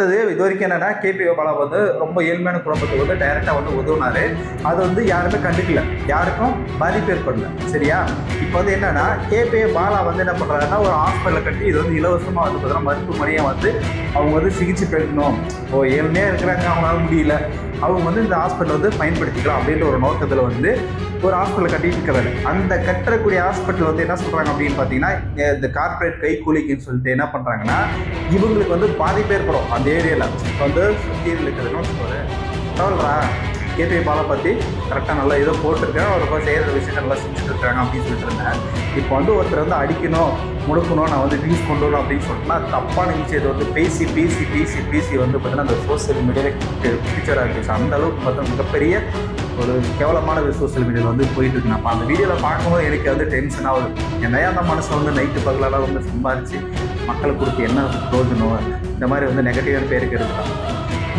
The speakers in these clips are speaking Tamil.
இது வரைக்கும் என்னன்னா கேபி பாலா வந்து ரொம்ப ஏழ்மையான குடும்பத்துக்கு வந்து டைரக்டா வந்து உதவுனாரு. அது வந்து யாருமே கண்டுக்கல, யாருக்கும் பாதிப்பு ஏற்படல. சரியா? இப்போ வந்து என்னன்னா கேபி பாலா வந்து என்ன பண்றாருன்னா ஒரு ஹாஸ்பிட்டலை கட்டி இது வந்து இலவசமா வந்து பார்த்தீங்கன்னா மருத்துவமனையை வந்து அவங்க வந்து சிகிச்சை பெறணும். இப்போ ஏழ்மையா இருக்கிறாங்க, அவங்களால முடியல, அவங்க வந்து இந்த ஹாஸ்பிட்டல் வந்து பயன்படுத்திக்கலாம் அப்படின்ற ஒரு நோக்கத்தில் வந்து ஒரு ஹாஸ்பிட்டல் கட்டிட்டு இருக்கிறாரு. அந்த கட்டக்கூடிய ஹாஸ்பிட்டல் வந்து என்ன சொல்றாங்க அப்படின்னு பார்த்தீங்கன்னா இந்த கார்பரேட் கைக்கூலிக்குன்னு சொல்லிட்டு என்ன பண்றாங்கன்னா இவங்களுக்கு வந்து பாதிப்பு ஏற்படும் அந்த ஏரியாவில். இப்போ வந்து சுற்றி இருக்கிறதுன்னு சொல்லுவாரு கேபி பாலா பற்றி கரெக்டாக நல்லா ஏதோ போட்டிருக்கேன், அவர் செய்கிற விஷயத்தை நல்லா செஞ்சுட்டு இருக்காங்க அப்படின்னு சொல்லிட்டு இருந்தேன். இப்போ வந்து ஒருத்தர் வந்து அடிக்கணும் முடுக்கணும் நான் வந்து வியூஸ் கொண்டு வரணும் அப்படின்னு சொல்லிட்டுனா தப்பான விஷயத்தை வந்து பேசி பேசி பேசி பேசி வந்து பார்த்தீங்கன்னா அந்த சோசியல் மீடியாவில் பிக்சராக இருந்துச்சு. அந்த அளவுக்கு பார்த்தா மிகப்பெரிய ஒரு கேவலமான சோசியல் மீடியாவில் வந்து போயிட்டு இருக்கு. நான் அந்த வீடியோவில் பார்க்கும்போது எனக்கு வந்து டென்ஷன் ஆகுது. என்னையா அந்த மனசை வந்து நைட்டு பகலால் வந்து சம்பாரித்து மக்களுக்கு கொடுத்து என்ன பிரயோஜனம், இந்த மாதிரி வந்து நெகட்டிவான பேருக்கு இருக்கலாம்.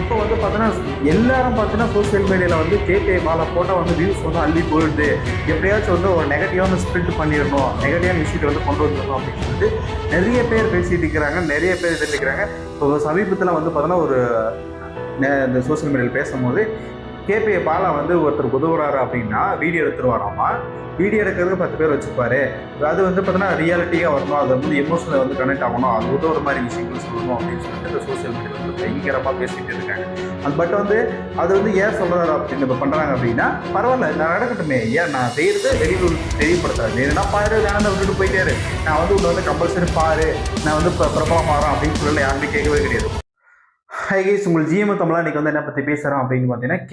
இப்போ வந்து பார்த்தீங்கன்னா எல்லாரும் பார்த்தீங்கன்னா சோசியல் மீடியாவில் வந்து கேபி பாலா போட்டால் வந்து வியூஸ் வந்து அள்ளி போயிடுது, எப்படியாச்சும் வந்து ஒரு நெகட்டிவான ஸ்ப்ரெட் பண்ணிடணும், நெகட்டிவான விஷயத்தை வந்து கொண்டு வந்துடணும் அப்படின்னு சொல்லிட்டு நிறைய பேர் பேசிட்டு இருக்கிறாங்க, நிறைய பேர் தெரிஞ்சுக்கிறாங்க. இப்போ சமீபத்தில் வந்து பார்த்தோன்னா ஒரு இந்த சோசியல் மீடியாவில் பேசும்போது கேபி பாலா வந்து ஒருத்தர் உதவுறாரு அப்படின்னா வீடியோ எடுத்துருவாராமா. வீடியோ எடுக்கிறதுக்கு 10 பேர் வச்சுப்பாரு. அது வந்து பார்த்தீங்கன்னா ரியாலிட்டியாக வரணும், அது வந்து எமோஷனில் வந்து கனெக்ட் ஆகணும், அது உதவுற மாதிரி விஷயங்கள் சொல்லணும் அப்படின்னு சொல்லிட்டு இந்த சோசியல் மீடியாவில் வந்து பயங்கரமாக பேசிகிட்டு இருக்காங்க. அது பட் வந்து அது வந்து ஏன் சொல்கிறாரு அப்படின்னு இப்போ பண்ணுறாங்க அப்படின்னா பரவாயில்ல, நான் நடக்கட்டுமே, ஏன் நான் செய்கிறது வெளியூர் தெரியப்படுத்துறேன், வேணும்னா பாரு, வேணாம் விட்டுட்டு போயிட்டாரு, நான் வந்து உன்னை வந்து கம்பல்சரி பாரு, நான் வந்து பிரபலம் மாறேன் அப்படின்னு சொல்லல யாருமே கேட்கவே கிடையாது. ஹை கைஸ், உங்கள் ஜிஎம் தமிழா இன்னைக்கு வந்து என்ன பற்றி பேசுகிறோம் அப்படின்னு பார்த்தீங்கன்னா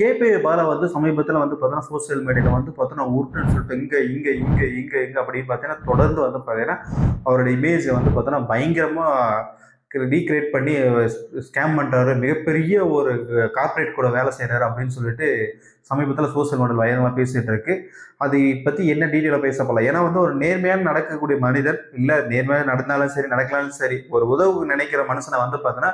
கேபி பாலா வந்து சமீபத்தில் வந்து பார்த்தீங்கன்னா சோசியல் மீடியாவில் வந்து பார்த்தோன்னா உருட்டுன்னு சொல்லிட்டு இங்கே அப்படின்னு பார்த்தீங்கன்னா தொடர்ந்து வந்து பார்த்தீங்கன்னா அவரோட இமேஜை வந்து பார்த்தோன்னா பயங்கரமாக ரீக்ரியேட் பண்ணி ஸ்கேம் பண்ணுறாரு, மிகப்பெரிய ஒரு கார்பரேட் கூட வேலை செய்கிறாரு அப்படின்னு சொல்லிட்டு சமீபத்தில் சோசியல் மீடியாவில் பயங்கரமாக பேசிகிட்டு இருக்கு. அதை பற்றி என்ன டீட்டெயிலாக பேச போகலாம். ஏன்னா வந்து ஒரு நேர்மையான நடக்கக்கூடிய மனிதர், இல்லை நேர்மையாக நடந்தாலும் சரி நடக்கலாலும் சரி, ஒரு உதவு நினைக்கிற மனுஷனை வந்து பார்த்தோன்னா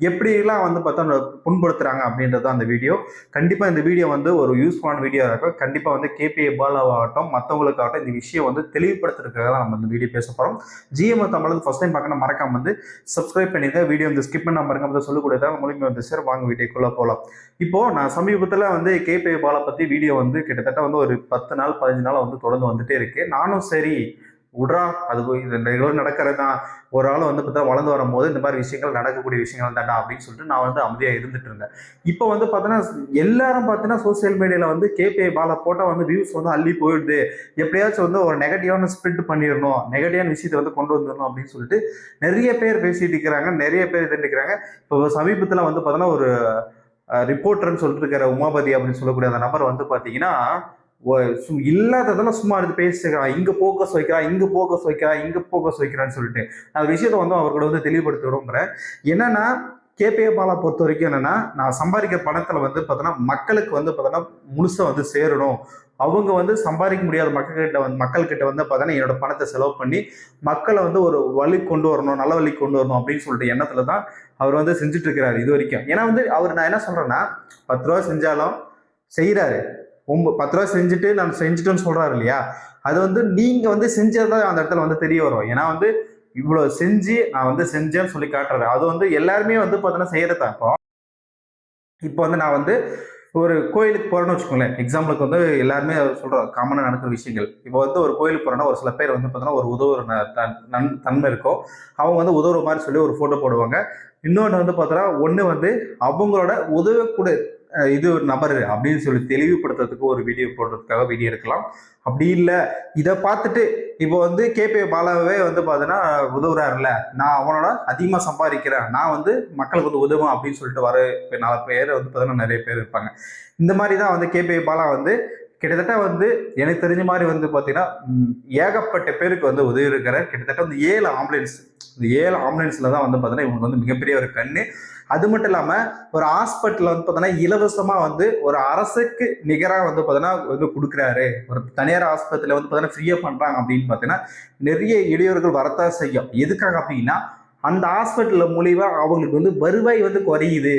எப்படிலாம் வந்து பார்த்தா புண்படுத்துகிறாங்க அப்படின்றது அந்த வீடியோ. கண்டிப்பாக இந்த வீடியோ வந்து ஒரு யூஸ்ஃபுல்லான வீடியோ இருக்கும். கண்டிப்பாக வந்து கேபி பாலாவாகட்டும் மற்றவங்களுக்காகட்டும் இந்த விஷயம் வந்து தெளிவுபடுத்துறதுக்காக தான் நம்ம இந்த வீடியோ பேச போகிறோம். ஜிஎம் தமிழ் ஃபஸ்ட் டைம் பார்க்கணும் மறக்காம வந்து சப்ஸ்கிரைப் பண்ணிடுங்க. வீடியோ வந்து ஸ்கிப் பண்ண பாருங்க, வந்து சொல்லக்கூடியதான் மூலியமாக வந்து சார் வாங்க வீடியோக்குள்ளே போகலாம். இப்போது நான் சமீபத்தில் வந்து கேபி பாலா பற்றி வீடியோ வந்து கிட்டத்தட்ட வந்து ஒரு 10 நாள் 15 நாள் வந்து தொடர்ந்து வந்துட்டே இருக்கு. நானும் சரி விட்றா, அது இது ரெகுலர் நடக்கிறது தான், ஒரு ஆள் வந்து பார்த்தா வளர்ந்து வரும்போது இந்த மாதிரி விஷயங்கள் நடக்கக்கூடிய விஷயங்கள் தாண்டா அப்படின்னு சொல்லிட்டு நான் வந்து அமைதியாக இருந்துட்டு இருந்தேன். இப்போ வந்து பார்த்தோன்னா எல்லாரும் பார்த்தீங்கன்னா சோசியல் மீடியாவில் வந்து கேபி பாலா போட்டால் வந்து வியூஸ் வந்து அள்ளி போயிடுது, எப்படியாச்சும் வந்து ஒரு நெகட்டிவான ஸ்ப்ரெட் பண்ணிடணும், நெகட்டிவான விஷயத்தை வந்து கொண்டு வந்துடணும் அப்படின்னு சொல்லிட்டு நிறைய பேர் பேசிட்டு இருக்கிறாங்க, நிறைய பேர் தெரிஞ்சுக்கிறாங்க. இப்போ சமீபத்தில் வந்து பார்த்தோன்னா ஒரு ரிப்போர்ட்டர்னு சொல்லிட்டு இருக்கிற உமாபதி அப்படின்னு சொல்லக்கூடிய அந்த நபர் வந்து பார்த்தீங்கன்னா இல்லாததெல்லாம் சும்மா எடுத்து பேசுகிறான், இங்கே போக்கஸ் வைக்கிறான், இங்கே போக்கஸ் வைக்கிறான்னு சொல்லிட்டு அந்த விஷயத்த வந்து அவர்களை வந்து தெளிவுபடுத்த விரும்புகிறேன். என்னன்னா கேபி பாலா பொறுத்த வரைக்கும் என்னன்னா, நான் சம்பாதிக்கிற பணத்தில் வந்து பார்த்தோன்னா மக்களுக்கு வந்து பார்த்தோன்னா முழுசாக வந்து சேரணும், அவங்க வந்து சம்பாதிக்க முடியாத மக்கள்கிட்ட வந்து பார்த்தோன்னா என்னோட பணத்தை செலவு பண்ணி மக்களை வந்து ஒரு வழி கொண்டு வரணும், நல்ல வழி கொண்டு வரணும் அப்படின்னு சொல்லிட்டு எண்ணத்துல தான் அவர் வந்து செஞ்சுட்டு இருக்கிறாரு இது வரைக்கும். ஏன்னா வந்து அவர், நான் என்ன சொல்றேன்னா 10 ரூபா செஞ்சாலும் செய்யறாரு, 10 ரூபா செஞ்சுட்டு நான் செஞ்சுட்டேன்னு சொல்றாரு இல்லையா, அது வந்து நீங்க வந்து செஞ்சதான் அந்த இடத்துல வந்து தெரிய வரும். ஏன்னா வந்து இவ்வளவு செஞ்சு நான் வந்து செஞ்சேன்னு சொல்லி காட்டுறாரு, அது வந்து எல்லாருமே வந்து பார்த்தோன்னா செய்யறதா. இப்போ வந்து நான் வந்து ஒரு கோயிலுக்கு போறேன்னு வச்சுக்கோங்களேன், எக்ஸாம்பிளுக்கு வந்து எல்லாருமே சொல்றோம் காமனாக நடக்கிற விஷயங்கள். இப்போ வந்து ஒரு கோயிலுக்கு போறோன்னா ஒரு சில பேர் வந்து பார்த்தோன்னா ஒரு உதவுற தன்மை இருக்கும், அவங்க வந்து உதவுற மாதிரி சொல்லி ஒரு போட்டோ போடுவாங்க. இன்னொன்று வந்து பார்த்தோன்னா ஒன்று வந்து அவங்களோட உதவக்கூடிய இது ஒரு நபர் அப்படின்னு சொல்லி தெளிவுபடுத்துறதுக்கு ஒரு வீடியோ போடுறதுக்காக வீடியோ எடுக்கலாம். அப்படி இல்லை இதை பார்த்துட்டு இப்போ வந்து கேபி பாலாவே வந்து பார்த்தீங்கன்னா உதவுறாருல, நான் அவனோட அதிகமாக சம்பாதிக்கிறேன், நான் வந்து மக்களுக்கு வந்து உதவும் அப்படின்னு சொல்லிட்டு வர 4 பேர் வந்து பார்த்தீங்கன்னா நிறைய பேர் இருப்பாங்க. இந்த மாதிரி தான் வந்து கேபி பாலா வந்து கிட்டத்தட்ட வந்து எனக்கு தெரிஞ்ச மாதிரி வந்து பார்த்தீங்கன்னா ஏகப்பட்ட பேருக்கு வந்து உதவி இருக்கிற கிட்டத்தட்ட வந்து 7 ஆம்புலன்ஸ், இந்த 7 ஆம்புலன்ஸில் தான் வந்து பார்த்தீங்கன்னா இவங்களுக்கு வந்து மிகப்பெரிய ஒரு கண்ணு. அது மட்டும் இல்லாமல் ஒரு ஹாஸ்பிட்டலில் வந்து பார்த்தீங்கன்னா இலவசமாக வந்து ஒரு அரசுக்கு நிகராக வந்து பார்த்தீங்கன்னா வந்து கொடுக்குறாரு. ஒரு தனியார் ஆஸ்பத்திரியில் வந்து பார்த்தீங்கன்னா ஃப்ரீயாக பண்ணுறாங்க அப்படின்னு பார்த்தீங்கன்னா நிறைய இடையூறுகள் வரத்தான் செய்யும். எதுக்காக அப்படின்னா அந்த ஹாஸ்பிட்டலில் மூலியமாக அவங்களுக்கு வந்து வருவாய் வந்து குறையுது,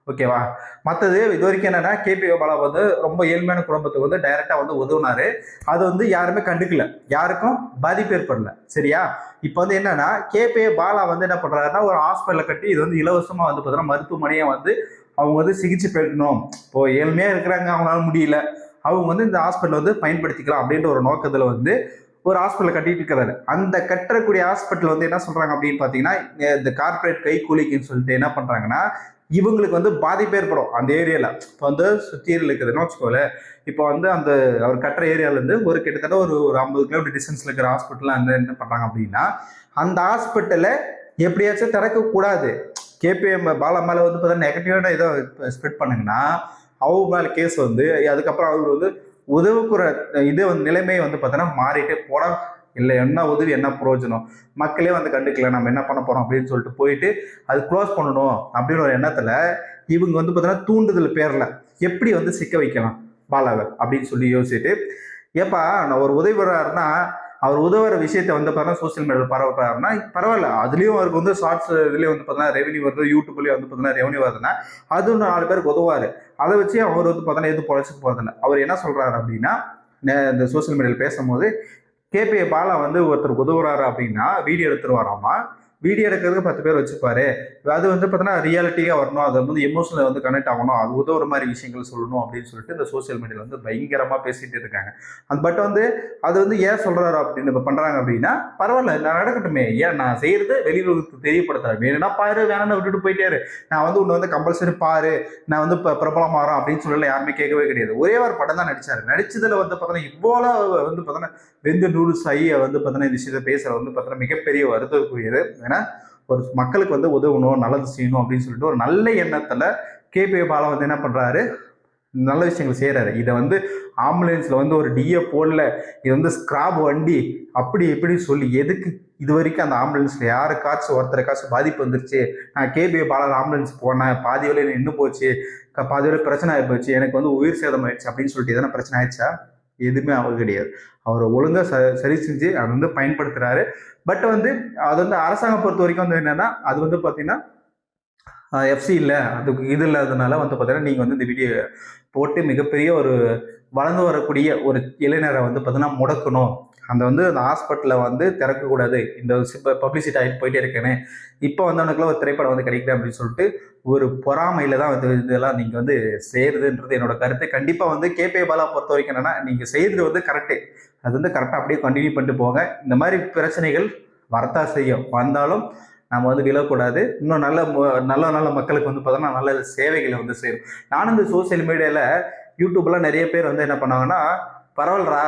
ஓகேவா? மற்றது இது வரைக்கும் என்னன்னா கேபிஓ பாலா வந்து ரொம்ப ஏழ்மையான குடும்பத்துக்கு வந்து டைரக்டா வந்து உதவுனாரு. அது வந்து யாருமே கண்டுக்கல, யாருக்கும் பாதிப்பு ஏற்படல. சரியா? இப்போ வந்து என்னன்னா கேபிஓ பாலா வந்து என்ன பண்றாருன்னா ஒரு ஹாஸ்பிட்டலை கட்டி இது வந்து இலவசமா வந்து பார்த்தீங்கன்னா மருத்துவமனையை வந்து அவங்க வந்து சிகிச்சை பெறணும். இப்போ ஏழ்மையா இருக்கிறாங்க, அவங்களால முடியல, அவங்க வந்து இந்த ஹாஸ்பிட்டல் வந்து பயன்படுத்திக்கலாம் அப்படின்ற ஒரு நோக்கத்துல வந்து ஒரு ஹாஸ்பிட்டல் கட்டிட்டு இருக்கிறாரு. அந்த கட்டக்கூடிய ஹாஸ்பிட்டல் வந்து என்ன சொல்றாங்க அப்படின்னு பாத்தீங்கன்னா இந்த கார்பரேட் கைக்கூலிக்குன்னு சொல்லிட்டு என்ன பண்றாங்கன்னா இவங்களுக்கு வந்து பாதிப்பு ஏற்படும் அந்த ஏரியால. இப்போ வந்து சுத்தியில் இருக்குதுன்னு வச்சுக்கோல, இப்போ வந்து அந்த அவர் கட்டுற ஏரியால இருந்து ஒரு கிட்டத்தட்ட ஒரு 50 கிலோமீட்டர் டிஸ்டன்ஸ்ல இருக்கிற ஹாஸ்பிட்டல் அந்த என்ன பண்றாங்க அப்படின்னா அந்த ஹாஸ்பிட்டலை எப்படியாச்சும் திறக்க கூடாது. கேபிஎம் பாலா மேல வந்து பார்த்தா நெகட்டிவான ஏதோ ஸ்ப்ரெட் பண்ணுங்கன்னா அவங்க மேல கேஸ் வந்து அதுக்கப்புறம் அவர் வந்து உதவுக்குற இது வந்து நிலைமையை வந்து பார்த்தோன்னா மாறிட்டே போட இல்லை, என்ன உதவி என்ன பிரயோஜனம், மக்களே வந்து கண்டுக்கல, நம்ம என்ன பண்ண போறோம் அப்படின்னு சொல்லிட்டு போயிட்டு அது க்ளோஸ் பண்ணணும் அப்படின்னு ஒரு எண்ணத்துல இவங்க வந்து பார்த்தோன்னா தூண்டுதல் பேர்ல எப்படி வந்து சிக்க வைக்கலாம் பாலாவை அப்படின்னு சொல்லி யோசிச்சுட்டு ஏப்பா நான் ஒரு உதவி வர்றாருன்னா அவர் உதவுற விஷயத்த வந்து பார்த்தீங்கன்னா சோசியல் மீடியாவில் பரவாயில்னா பரவாயில்ல, அதுலேயும் அவருக்கு வந்து ஷார்ட்ஸ் இதுலேயும் வந்து பார்த்தீங்கன்னா ரெவன்யூ வருது, யூடியூப்லேயும் வந்து பார்த்தீங்கன்னா ரெவன்யூ வருதுன்னா அது 4 பேருக்கு உதவாரு. அதை வச்சு அவர் வந்து பார்த்தீங்கன்னா எதுவும் பொழைச்சிட்டு போகிறதில்ல. அவர் என்ன சொல்றாரு அப்படின்னா இந்த சோசியல் மீடியாவில் பேசும்போது கேபிஏ பாலா வந்து ஒருத்தருக்கு உதவுறாரு அப்படின்னா வீடியோ எடுத்துருவாராமா. வீடியோ எடுக்கிறதுக்கு 10 பேர் வச்சுப்பாரு. அது வந்து பார்த்தீங்கன்னா ரியாலிட்டியாக வரணும், அது வந்து எமோஷனல் வந்து கனெக்ட் ஆகணும், அது உதவுற மாதிரி விஷயங்கள் சொல்லணும் அப்படின்னு சொல்லிட்டு இந்த சோசியல் மீடியாவில் வந்து பயங்கரமாக பேசிட்டு இருக்காங்க. அந்த பட் வந்து அது வந்து ஏன் சொல்றாரு அப்படின்னு இப்போ பண்றாங்க அப்படின்னா பரவாயில்ல நான் நடக்கட்டுமே, ஏன் நான் செய்யறது வெளியுறவுக்கு தெரியப்படுத்துறேன், வேணும்னா பாரு வேணும்னா விட்டுட்டு போயிட்டாரு, நான் வந்து உன்னை வந்து கம்பல்சரி பாரு, நான் வந்து இப்போ பிரபலம் ஆகிறோம் அப்படின்னு சொல்லல, யாருமே கேட்கவே கிடையாது. ஒரே ஒரு படம் தான் நடிச்சாரு. நடிச்சதுல வந்து பார்த்தீங்கன்னா இவ்வளோ வந்து பார்த்தீங்கன்னா வெந்து நூடுல்ஸ் ஐ வந்து பார்த்தீங்கன்னா இந்த விஷயத்தை பேசுற வந்து பார்த்தீங்கன்னா மிகப்பெரிய வருத்தத்துக்குரியது. ஏன்னா ஒரு மக்களுக்கு வந்து உதவணும், நல்லது செய்யணும் அப்படின்னு சொல்லிட்டு ஒரு நல்ல எண்ணத்துல கேபிஏ பாலா வந்து என்ன பண்றாரு, நல்ல விஷயங்கள் செய்யறாரு. இதை வந்து ஆம்புலன்ஸ்ல வந்து ஒரு டிஏ போடல, இது வந்து ஸ்கிராப் வண்டி அப்படி எப்படி சொல்லி எதுக்கு இது வரைக்கும் அந்த ஆம்புலன்ஸ்ல யாருக்காச்சும் ஒருத்தருக்காச்சும் பாதிப்பு வந்துருச்சு, நான் கேபிஏ பாலா ஆம்புலன்ஸ் போனேன், பாதி வரையில நின்று போச்சு, பாதி வரை பிரச்சனை ஆகி போச்சு, எனக்கு வந்து உயிர் சேதம் ஆயிடுச்சு அப்படின்னு சொல்லிட்டு எதனா பிரச்சனை ஆயிடுச்சா? எதுவுமே ஆக கிடையாது. அவர் ஒழுங்கா சரி செஞ்சு அதை வந்து பயன்படுத்துறாரு. பட் வந்து அது வந்து அரசாங்கம் பொறுத்த வரைக்கும் வந்து என்னன்னா அது வந்து பார்த்தீங்கன்னா எஃப்சி இல்லை, அதுக்கு இது இல்லாததுனால வந்து பார்த்தீங்கன்னா நீங்கள் வந்து இந்த வீடியோ போட்டு மிகப்பெரிய ஒரு வளர்ந்து வரக்கூடிய ஒரு இளைஞரை வந்து பார்த்தீங்கன்னா முடக்கணும், அந்த வந்து அந்த ஹாஸ்பிட்டலில் வந்து திறக்கக்கூடாது, இந்த பப்ளிசிட்டி ஆகிட்டு போயிட்டே இருக்கேன்னு இப்போ வந்து அவனுக்குலாம் ஒரு திரைப்படம் வந்து கிடைக்குது அப்படின்னு சொல்லிட்டு ஒரு பொறாமையில தான் வந்து இதெல்லாம் நீங்கள் வந்து செய்யறதுன்றது என்னோட கருத்து. கண்டிப்பாக வந்து கேபிஏ பாலா பொறுத்த வரைக்கும் என்னன்னா நீங்கள் செய்யறது வந்து கரெக்டு, அது வந்து கரெக்டாக அப்படியே கண்டினியூ பண்ணிட்டு போங்க. இந்த மாதிரி பிரச்சனைகள் வரத்தான் செய்யும், வந்தாலும் நம்ம வந்து விழக்கூடாது. இன்னும் நல்ல நல்ல மக்களுக்கு வந்து பார்த்தோம்னா நல்ல சேவைகளை வந்து செய்யும். நானும் இந்த சோசியல் மீடியாவில் யூடியூப்லாம் நிறைய பேர் வந்து என்ன பண்ணாங்கன்னா பரவாயில்லரா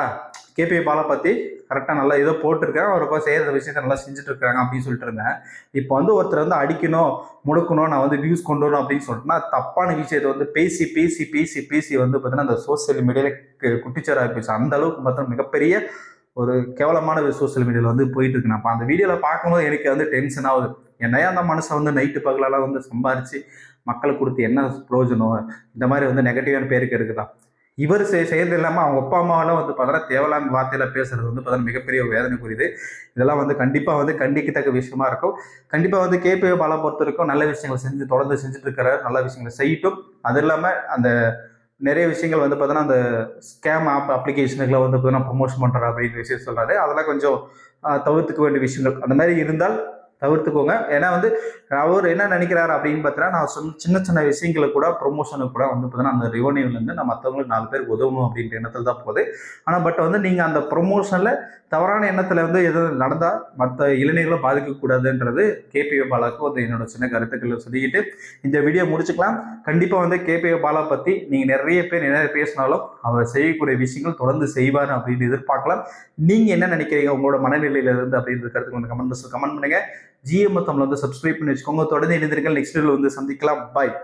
கேபிஏ பாலா பற்றி கரெக்டாக நல்லா ஏதோ போட்டிருக்கேன், அவருக்கு செய்கிற விஷயத்த நல்லா செஞ்சுட்டு இருக்காங்க அப்படின்னு சொல்லிட்டு இருந்தேன். இப்போ வந்து ஒருத்தர் வந்து அடிக்கணும் முடுக்கணும் நான் வந்து வியூஸ் கொண்டு வரணும் அப்படின்னு சொல்லிட்டுனா தப்பான விஷயத்தை வந்து பேசி பேசி பேசி பேசி வந்து பார்த்தீங்கன்னா அந்த சோசியல் மீடியாவில் குட்டிச்சராக போச்சு. அந்த அளவுக்கு பார்த்தா மிகப்பெரிய ஒரு கேவலமான சோசியல் மீடியாவில் வந்து போயிட்டு இருக்கு. நான் அந்த வீடியோவில் பார்க்கும்போது எனக்கு வந்து டென்ஷன் ஆகுது. என்னையா அந்த மனுஷன் வந்து நைட்டு பகலெல்லாம் வந்து சம்பாரிச்சு மக்களை கொடுத்து என்ன பிரயோஜனம், இந்த மாதிரி வந்து நெகட்டிவான பேருக்கு இருக்குதான். இவர் செய்யறது இல்லாமல் அவங்க அப்பா அம்மாவெல்லாம் வந்து பார்த்தீங்கன்னா தேவையில்லாம வார்த்தையில பேசுறது வந்து பார்த்தீங்கன்னா மிகப்பெரிய வேதனைக்குரியது. இதெல்லாம் வந்து கண்டிப்பாக வந்து கண்டிக்கத்தக்க விஷயமா இருக்கும். கண்டிப்பாக வந்து கேபிஏ பாலா பொறுத்த வரைக்கும் நல்ல விஷயங்களை தொடர்ந்து செஞ்சுட்டு இருக்கிற நல்ல விஷயங்களை செய்யட்டும். அது இல்லாமல் அந்த நிறைய விஷயங்கள் வந்து பார்த்தீங்கன்னா அந்த ஸ்கேம் அப்ளிகேஷனுக்குள்ள வந்து பார்த்தீங்கன்னா ப்ரொமோஷன் பண்ணுறாரு அப்படின்ற விஷயம் சொல்றாரு. அதெல்லாம் கொஞ்சம் தவிர்த்துக்க வேண்டிய விஷயங்கள் அந்த மாதிரி இருந்தால் தவிர்த்துக்கோங்க. ஏன்னா வந்து அவர் என்ன நினைக்கிறாரு அப்படின்னு பார்த்தீங்கன்னா நான் சின்ன சின்ன விஷயங்களுக்கு கூட ப்ரொமோஷனுக்கு கூட வந்து பார்த்தீங்கன்னா அந்த ரெவன்யூலேருந்து நான் மற்றவங்களுக்கு 4 பேருக்கு உதவணும் அப்படின்ற எண்ணத்தில் தான் போகுது. ஆனால் பட் வந்து நீங்கள் அந்த ப்ரொமோஷனில் தவறான எண்ணத்தில் வந்து எதுவும் நடந்தால் மற்ற இளைஞர்களை பாதிக்கக்கூடாதுன்றது கேபிஏ பாலாவுக்கு வந்து என்னோட சின்ன கருத்துக்களை சொல்லிக்கிட்டு இந்த வீடியோ முடிச்சுக்கலாம். கண்டிப்பாக வந்து கேபிஏ பாலா பற்றி நீங்கள் நிறைய பேர் நிறைய பேசினாலும் அவர் செய்யக்கூடிய விஷயங்கள் தொடர்ந்து செய்வார் அப்படின்னு எதிர்பார்க்கலாம். நீங்கள் என்ன நினைக்கிறீங்க உங்களோட மனநிலையிலிருந்து அப்படின்ற கருத்துக்கு வந்து கமெண்ட் பண்ணுங்க. ஜிஎம் தமிழ் வந்து சப்ஸ்கிரைப் பண்ணி வச்சுக்கோங்க. தொடர்ந்து இணைந்திருங்கள். நெக்ஸ்ட் வீடியோவில் வந்து சந்திக்கலாம். பாய்.